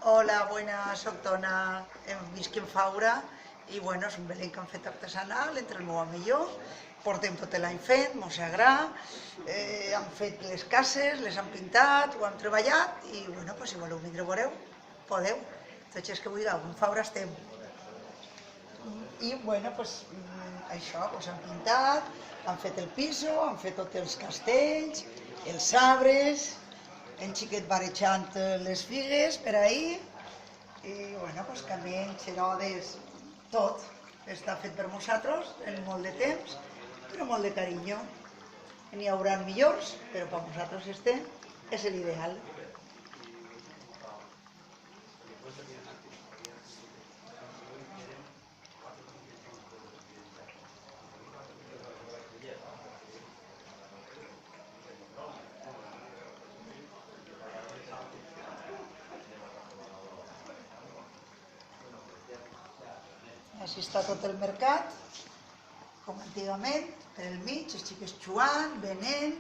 Hola, buenas, soc Dona, visc en Faura i bueno, és un Belén que han fet artesanal entre el meu home i jo. Portem tot l'any fent, mos agrada, han fet les cases, les han pintat, ho han treballat i bueno, si voleu vindre a veureu, podeu. Tots els que vulgueu, en Faura estem. I bueno, això, han pintat, han fet el piso, han fet tots els castells, els arbres, el xiquet barejant les figues per ahir, i bueno, canviem xerodes, tot. Està fet per nosaltres en molt de temps, però molt de carinyo. N'hi haurà millors, però per nosaltres este és l'ideal. Així està tot el mercat, com antigament, per el mig, els xiquets jugant, venent,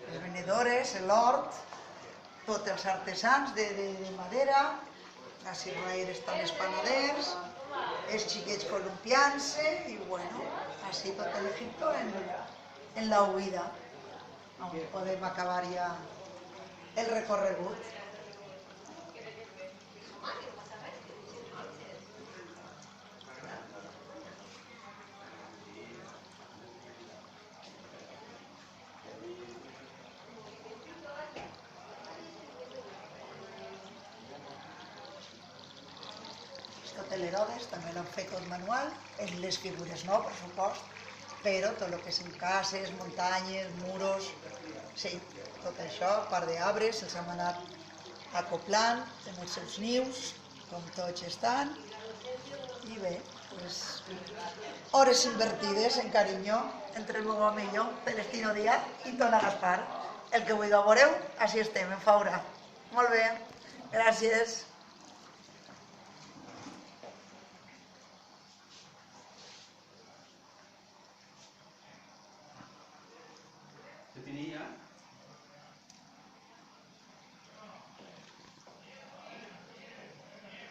les venedores, l'hort, tots els artesans de madera, així darrere estan els panaders, els xiquets columpiant-se i bueno, així tot l'Egipto en la huida, on podem acabar ja el recorregut. Tot l'Herodes també l'han fet tot manual, en les figures no, per supost, però tot el que són cases, muntanyes, muros, sí, tot això, part d'arbres, els hem anat acoplant en els seus nius, com tots estan, i bé, hores invertides en carinyo entre el meu home i jo, Celestino Díaz i Dona Gaspar. El que vulgueu veureu, així estem, en Faura. Molt bé, gràcies.